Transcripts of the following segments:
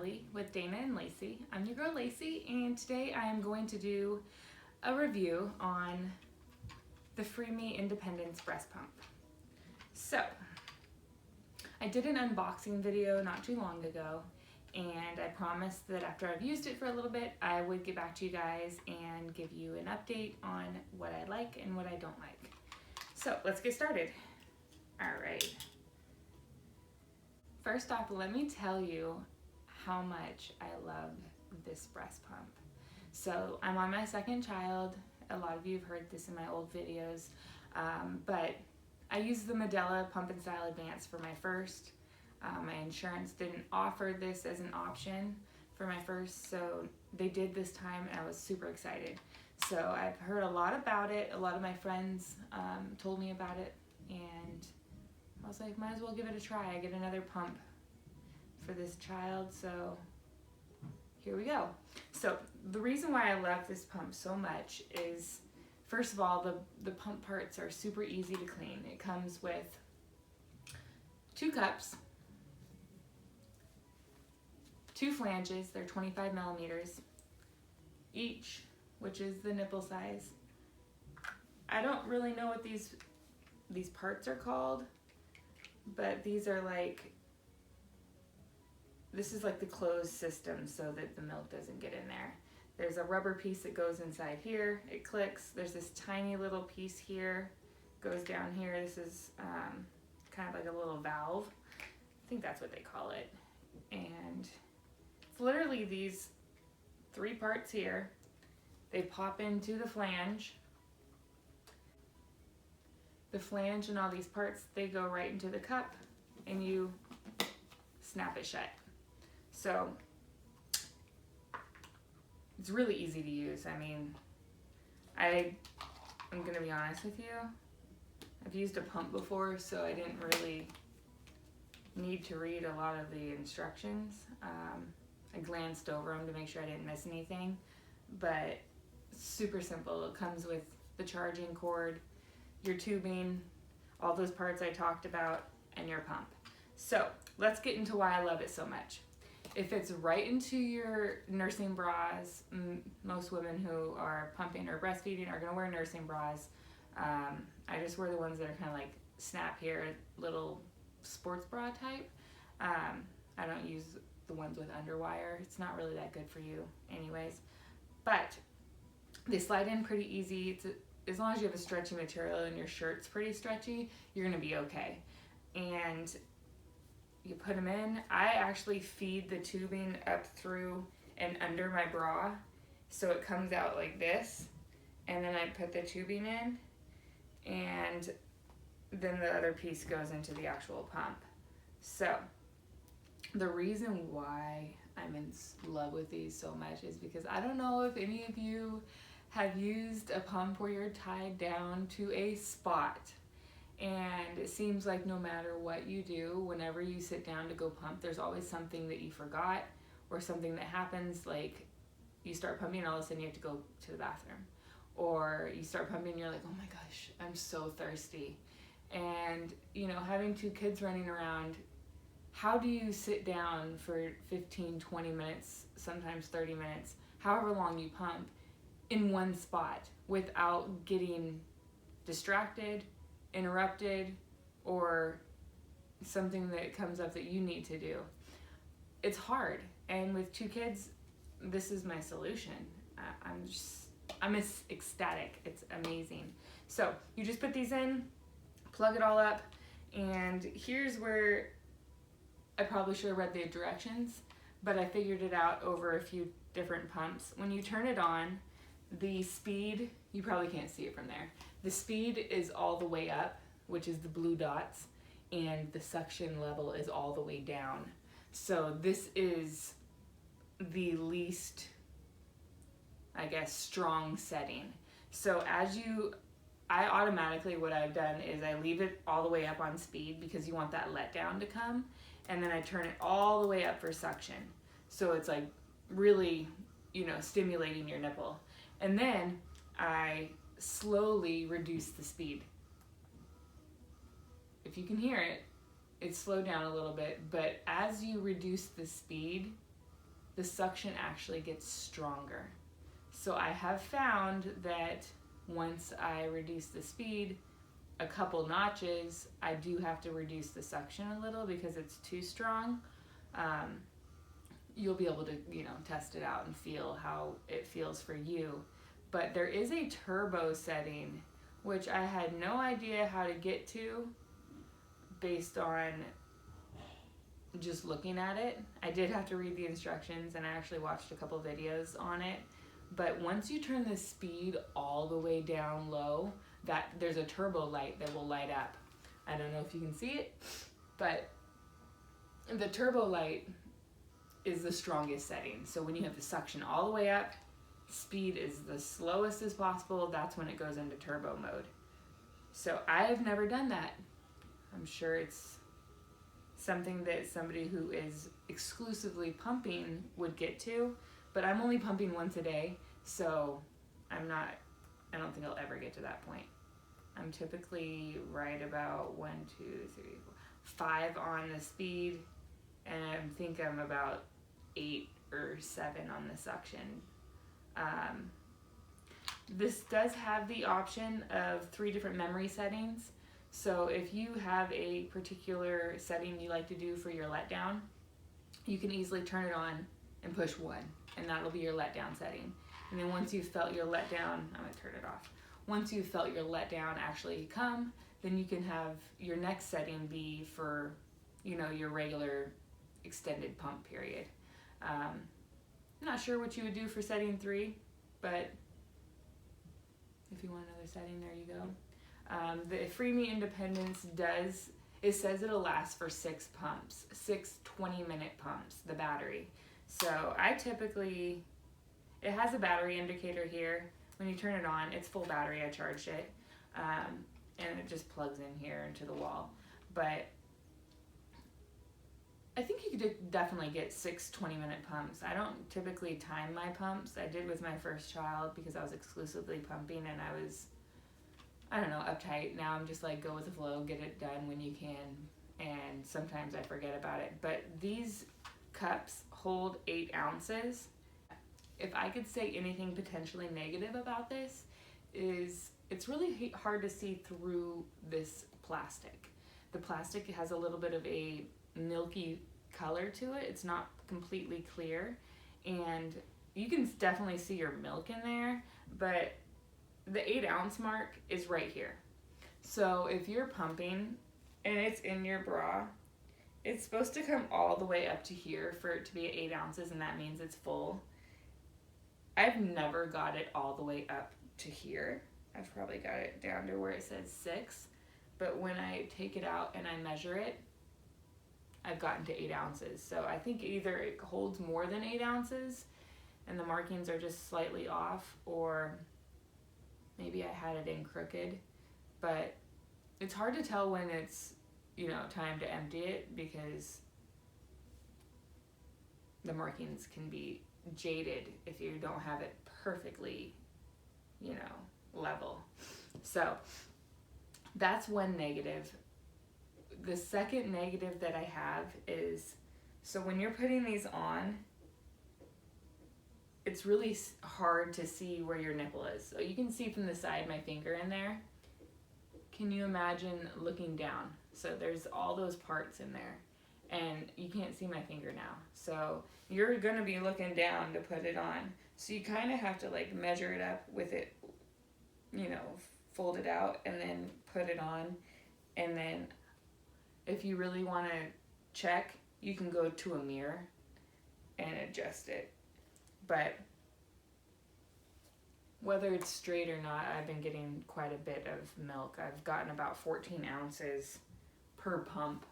Daily with Dana and Lacey. I'm your girl Lacey, and today I am going to do a review on the Freemie Independence breast pump. So, I did an unboxing video not too long ago, and I promised that after I've used it for a little bit, I would get back to you guys and give you an update on what I like and what I don't like. So, let's get started. Alright. First off, let me tell you how much I love this breast pump. So I'm on my second child. A lot of you have heard this in my old videos, but I used the Medela Pump and Style Advance for my first. My insurance didn't offer this as an option for my first, so they did this time, and I was super excited. So I've heard a lot about it. A lot of my friends told me about it, and I was like, might as well give it a try. I get another pump for this child, so here we go. So the reason why I love this pump so much is, first of all, the pump parts are super easy to clean. It comes with 2 cups, 2 flanges, they're 25 millimeters each, which is the nipple size. I don't really know what these parts are called, but these are like, this is like the closed system so that the milk doesn't get in there. There's a rubber piece that goes inside here, it clicks. There's this tiny little piece here, goes down here. This is kind of like a little valve. I think that's what they call it. And it's literally these 3 parts here. They pop into the flange. The flange and all these parts, they go right into the cup and you snap it shut. So it's really easy to use. I mean, I'm gonna be honest with you, I've used a pump before, so I didn't really need to read a lot of the instructions. I glanced over them to make sure I didn't miss anything, but it's super simple. It comes with the charging cord, your tubing, all those parts I talked about, and your pump. So let's get into why I love it so much. It fits right into your nursing bras. Most women who are pumping or breastfeeding are gonna wear nursing bras. I just wear the ones that are kind of like snap here, little sports bra type. I don't use the ones with underwire. It's not really that good for you anyways. But they slide in pretty easy. As long as you have a stretchy material and your shirt's pretty stretchy, you're gonna be okay. And you put them in. I actually feed the tubing up through and under my bra, so it comes out like this, and then I put the tubing in, and then the other piece goes into the actual pump. So the reason why I'm in love with these so much is because I don't know if any of you have used a pump where you're tied down to a spot, and it seems like no matter what you do, whenever you sit down to go pump, there's always something that you forgot or something that happens, like you start pumping and all of a sudden you have to go to the bathroom, or you start pumping and you're like, oh my gosh, I'm so thirsty. And you know, having 2 kids running around, how do you sit down for 15, 20 minutes, sometimes 30 minutes, however long you pump, in one spot without getting distracted, interrupted, or something that comes up that you need to do? It's hard, and with 2 kids, this is my solution. I'm ecstatic. It's amazing. So you just put these in, plug it all up, and here's where I probably should have read the directions, but I figured it out over a few different pumps. When you turn it on, the speed, you probably can't see it from there. The speed is all the way up, which is the blue dots, and the suction level is all the way down. So this is the least, I guess, strong setting. So I automatically, what I've done is I leave it all the way up on speed because you want that letdown to come, and then I turn it all the way up for suction. So it's like really, you know, stimulating your nipple. And then I slowly reduce the speed. If you can hear it, it's slowed down a little bit, but as you reduce the speed, the suction actually gets stronger. So I have found that once I reduce the speed a couple notches, I do have to reduce the suction a little because it's too strong. You'll be able to, test it out and feel how it feels for you. But there is a turbo setting, which I had no idea how to get to based on just looking at it. I did have to read the instructions, and I actually watched a couple videos on it. But once you turn the speed all the way down low, there's a turbo light that will light up. I don't know if you can see it, but the turbo light is the strongest setting. So when you have the suction all the way up, speed is the slowest as possible, that's when it goes into turbo mode. So I have never done that. I'm sure it's something that somebody who is exclusively pumping would get to, but I'm only pumping once a day, so I don't think I'll ever get to that point. I'm typically right about 1, 2, 3, 4, 5 on the speed, and I think I'm about 8 or 7 on the suction. This does have the option of 3 different memory settings. So if you have a particular setting you like to do for your letdown, you can easily turn it on and push 1, and that'll be your letdown setting. And then once you've felt your letdown, I'm gonna turn it off. Once you've felt your letdown actually come, then you can have your next setting be for, your regular extended pump period. I'm not sure what you would do for setting 3, but if you want another setting, there you go. The Freemie Independence says it'll last for 6 pumps, 6 20-minute pumps, the battery. So it has a battery indicator here. When you turn it on, it's full battery, I charged it, and it just plugs in here into the wall. But I think you could definitely get 6 20-minute pumps. I don't typically time my pumps. I did with my first child because I was exclusively pumping, and I was, uptight. Now I'm just like, go with the flow, get it done when you can, and sometimes I forget about it. But these cups hold 8 ounces. If I could say anything potentially negative about this, is it's really hard to see through this plastic. The plastic has a little bit of a milky color to it. It's not completely clear, and you can definitely see your milk in there, but the 8 ounce mark is right here. So if you're pumping and it's in your bra, it's supposed to come all the way up to here for it to be 8 ounces, and that means it's full. I've never got it all the way up to here. I've probably got it down to where it says 6, but when I take it out and I measure it, I've gotten to 8 ounces. So I think either it holds more than 8 ounces and the markings are just slightly off, or maybe I had it in crooked, but it's hard to tell when it's, time to empty it, because the markings can be jaded if you don't have it perfectly, level. So that's one negative. The second negative that I have is, so when you're putting these on, it's really hard to see where your nipple is. So you can see from the side my finger in there. Can you imagine looking down? So there's all those parts in there, and you can't see my finger now. So you're gonna be looking down to put it on. So you kind of have to measure it up with it, fold it out and then put it on. And then if you really want to check, you can go to a mirror and adjust it. But whether it's straight or not, I've been getting quite a bit of milk. I've gotten about 14 ounces per pump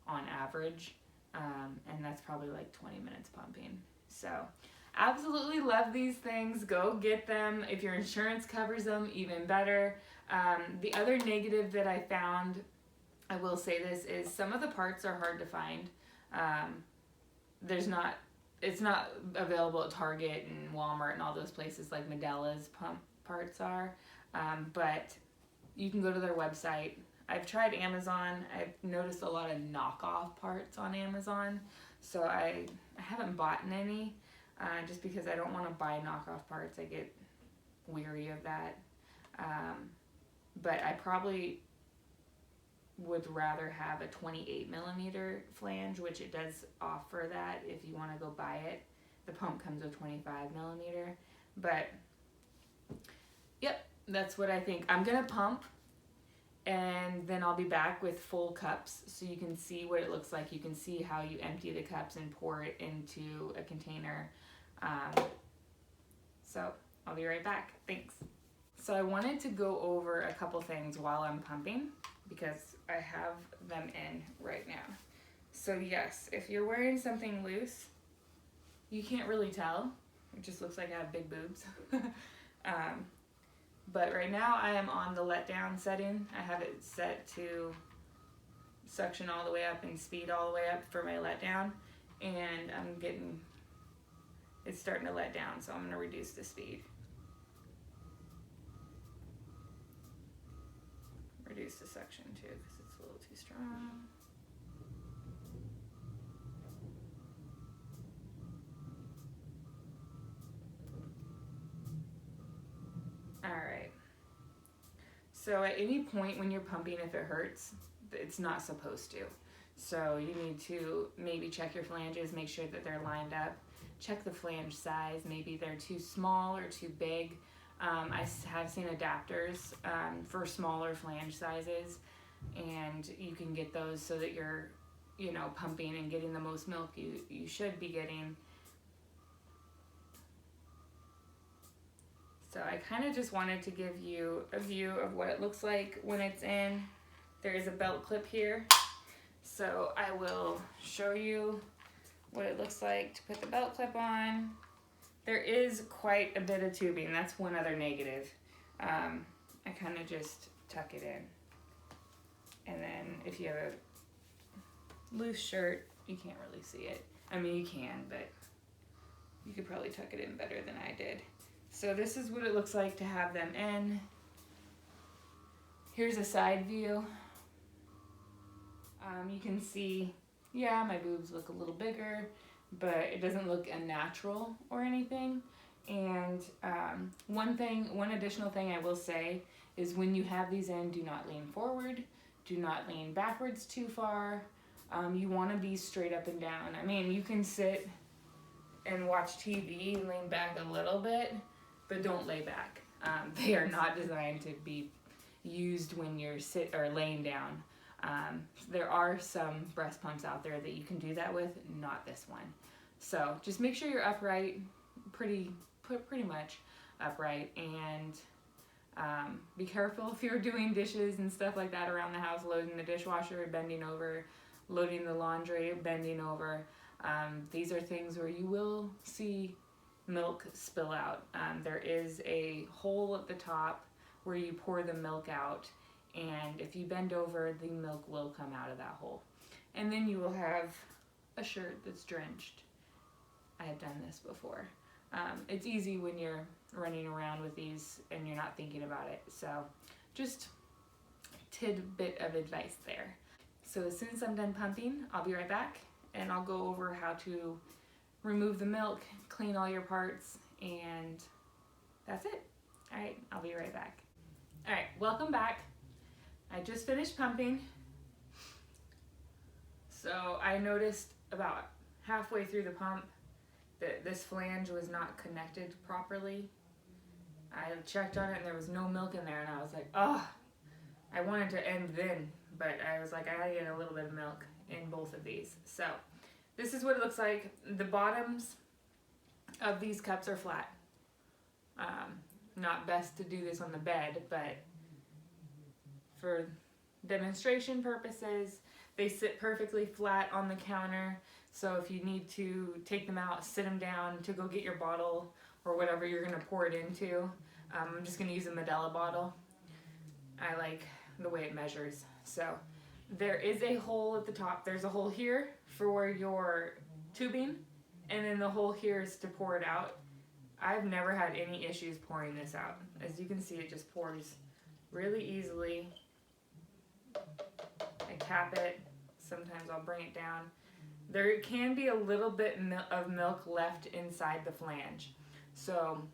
on average, and that's probably 20 minutes pumping. So absolutely love these things. Go get them. If your insurance covers them, even better. The other negative that I found, I will say this, is some of the parts are hard to find. It's not available at Target and Walmart and all those places like Medella's pump parts are, but you can go to their website. I've tried Amazon. I've noticed a lot of knockoff parts on Amazon. So I haven't bought any just because I don't want to buy knockoff parts. I get weary of that. But I probably would rather have a 28 millimeter flange, which it does offer that if you want to go buy it. The pump comes with 25 millimeter, but yep, that's what I think. I'm gonna pump, and then I'll be back with full cups so you can see what it looks like. You can see how you empty the cups and pour it into a container. So I'll be right back. Thanks. So I wanted to go over a couple things while I'm pumping because I have them in right now. So yes, if you're wearing something loose, you can't really tell. It just looks like I have big boobs. But right now I am on the letdown setting. I have it set to suction all the way up and speed all the way up for my letdown. And it's starting to let down, so I'm gonna reduce the speed. Reduce the suction too, because it's a little too strong. Alright. So at any point when you're pumping, if it hurts, it's not supposed to. So you need to maybe check your flanges, make sure that they're lined up. Check the flange size, maybe they're too small or too big. I have seen adapters for smaller flange sizes, and you can get those so that you're, pumping and getting the most milk you should be getting. So I kind of just wanted to give you a view of what it looks like when it's in. There is a belt clip here, so I will show you what it looks like to put the belt clip on. There is quite a bit of tubing. That's one other negative. I kind of just tuck it in. And then if you have a loose shirt, you can't really see it. I mean, you can, but you could probably tuck it in better than I did. So this is what it looks like to have them in. Here's a side view. You can see, yeah, my boobs look a little bigger, but it doesn't look unnatural or anything. And one additional thing I will say is when you have these in, do not lean forward, do not lean backwards too far. You want to be straight up and down. I mean, you can sit and watch TV and lean back a little bit, but don't lay back. They are not designed to be used when you're laying down. There are some breast pumps out there that you can do that with, not this one. So just make sure you're upright, pretty much upright, and be careful if you're doing dishes and stuff like that around the house, loading the dishwasher, bending over, loading the laundry, bending over. These are things where you will see milk spill out. There is a hole at the top where you pour the milk out, and if you bend over, the milk will come out of that hole. And then you will have a shirt that's drenched. I have done this before. It's easy when you're running around with these and you're not thinking about it. So just tidbit of advice there. So as soon as I'm done pumping, I'll be right back, and I'll go over how to remove the milk, clean all your parts, and that's it. All right, I'll be right back. All right, welcome back. I just finished pumping. So I noticed about halfway through the pump that this flange was not connected properly. I checked on it and there was no milk in there, and I was like, oh, I wanted to end then, but I was like, I gotta get a little bit of milk in both of these. So this is what it looks like. The bottoms of these cups are flat. Not best to do this on the bed, but for demonstration purposes, they sit perfectly flat on the counter. So if you need to take them out, sit them down to go get your bottle or whatever you're gonna pour it into. I'm just gonna use a Medela bottle. I like the way it measures. So there is a hole at the top. There's a hole here for your tubing, and then the hole here is to pour it out. I've never had any issues pouring this out. As you can see, it just pours really easily. I cap it. Sometimes I'll bring it down. there can be a little bit of milk left inside the flange. So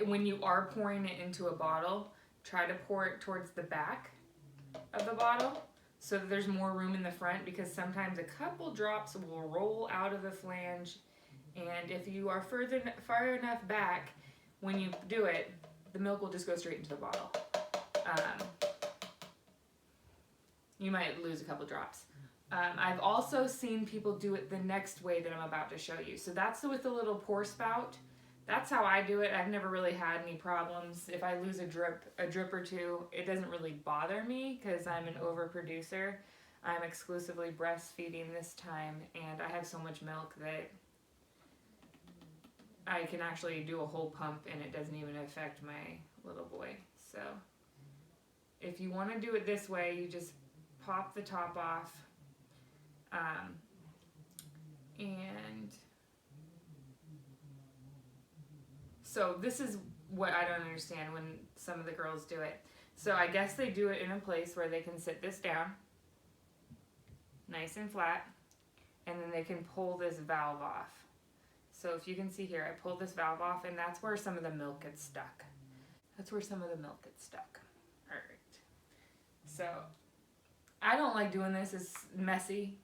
when you are pouring it into a bottle, try to pour it towards the back of the bottle so that there's more room in the front, because sometimes a couple drops will roll out of the flange, and if you are far enough back when you do it, the milk will just go straight into the bottle. You might lose a couple drops. I've also seen people do it the next way that I'm about to show you. So that's with the little pour spout. That's how I do it. I've never really had any problems. If I lose a drip or two, it doesn't really bother me because I'm an overproducer. I'm exclusively breastfeeding this time, and I have so much milk that I can actually do a whole pump and it doesn't even affect my little boy. So if you want to do it this way, you just pop the top off, and so this is what I don't understand when some of the girls do it. So I guess they do it in a place where they can sit this down nice and flat, and then they can pull this valve off. So if you can see here, I pulled this valve off, and that's where some of the milk gets stuck. That's where some of the milk gets stuck. All right. So I don't like doing this. It's messy.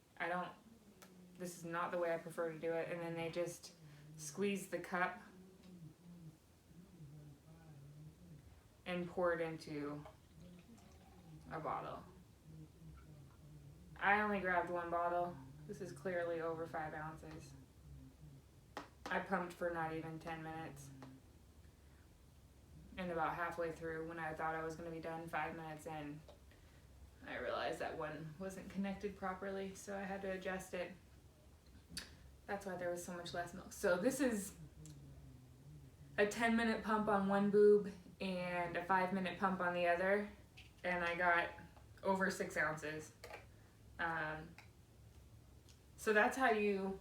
This is not the way I prefer to do it. And then they just squeeze the cup and pour it into a bottle. I only grabbed one bottle. This is clearly over 5 ounces. I pumped for not even 10 minutes. And about halfway through, when I thought I was going to be done, 5 minutes in, I realized that one wasn't connected properly, so I had to adjust it. That's why there was so much less milk. So this is a 10-minute pump on one boob and a 5-minute pump on the other, and I got over 6 ounces. So that's how you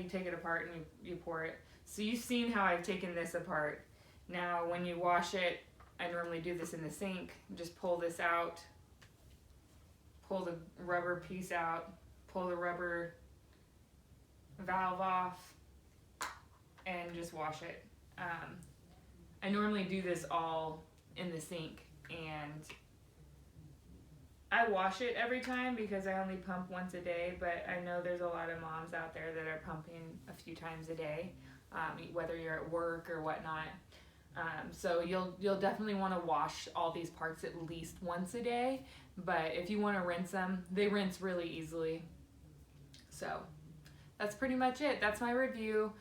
take it apart and you pour it. So you've seen how I've taken this apart. Now when you wash it, I normally do this in the sink. Just pull this out, pull the rubber piece out, pull the rubber valve off, and just wash it. I normally do this all in the sink, and I wash it every time because I only pump once a day, but I know there's a lot of moms out there that are pumping a few times a day, whether you're at work or whatnot. So you'll definitely want to wash all these parts at least once a day, but if you want to rinse them, they rinse really easily. So that's pretty much it. That's my review.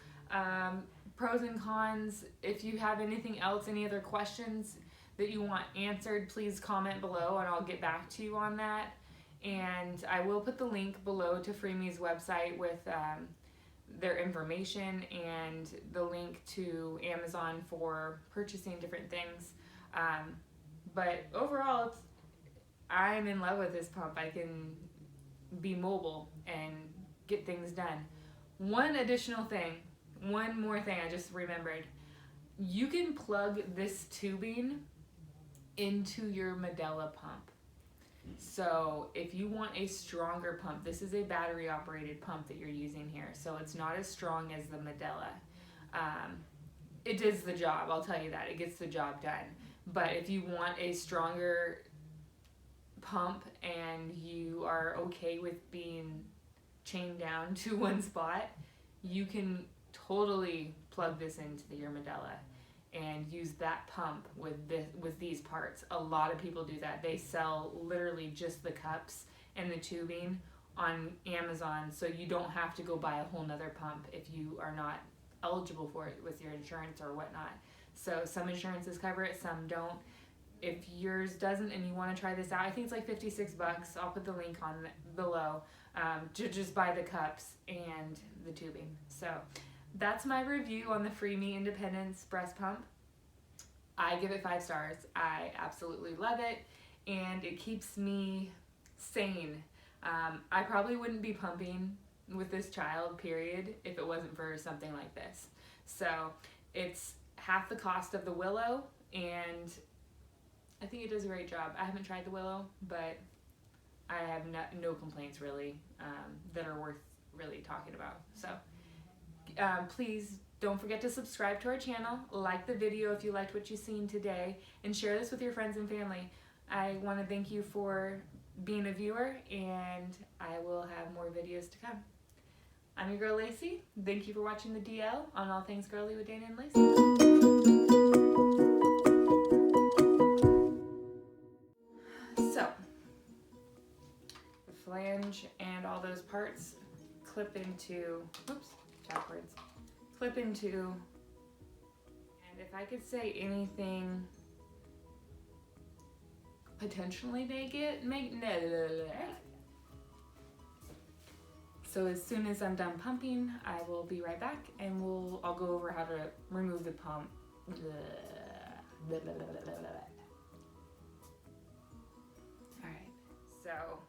Pros and cons. If you have anything else, any other questions that you want answered, please comment below and I'll get back to you on that. And I will put the link below to Freemie's website with their information and the link to Amazon for purchasing different things. But overall, I'm in love with this pump. I can be mobile and get things done. One more thing I just remembered. You can plug this tubing into your Medela pump. So if you want a stronger pump, this is a battery operated pump that you're using here, so it's not as strong as the Medela. It does the job, I'll tell you that. It gets the job done. But if you want a stronger pump and you are okay with being chained down to one spot, you can totally plug this into your Medela and use that pump with these parts. A lot of people do that. They sell literally just the cups and the tubing on Amazon, so you don't have to go buy a whole nother pump if you are not eligible for it with your insurance or whatnot. So some insurances cover it, some don't. If yours doesn't and you want to try this out, I think it's like $56. I'll put the link on below to just buy the cups and the tubing. So that's my review on the Freemie Independence breast pump. I give it 5 stars. I absolutely love it, and it keeps me sane. I probably wouldn't be pumping with this child, period, if it wasn't for something like this. So it's half the cost of the Willow, and I think it does a great job. I haven't tried the Willow, but I have no complaints really that are worth really talking about. So please don't forget to subscribe to our channel, like the video if you liked what you've seen today, and share this with your friends and family. I want to thank you for being a viewer, and I will have more videos to come. I'm your girl Lacey. Thank you for watching the DL on All Things Girly with Dana and Lacey. So, the flange and all those parts clip into, oops, backwards, clip into, and if I could say anything potentially So as soon as I'm done pumping, I will be right back, and I'll go over how to remove the pump. Alright, so,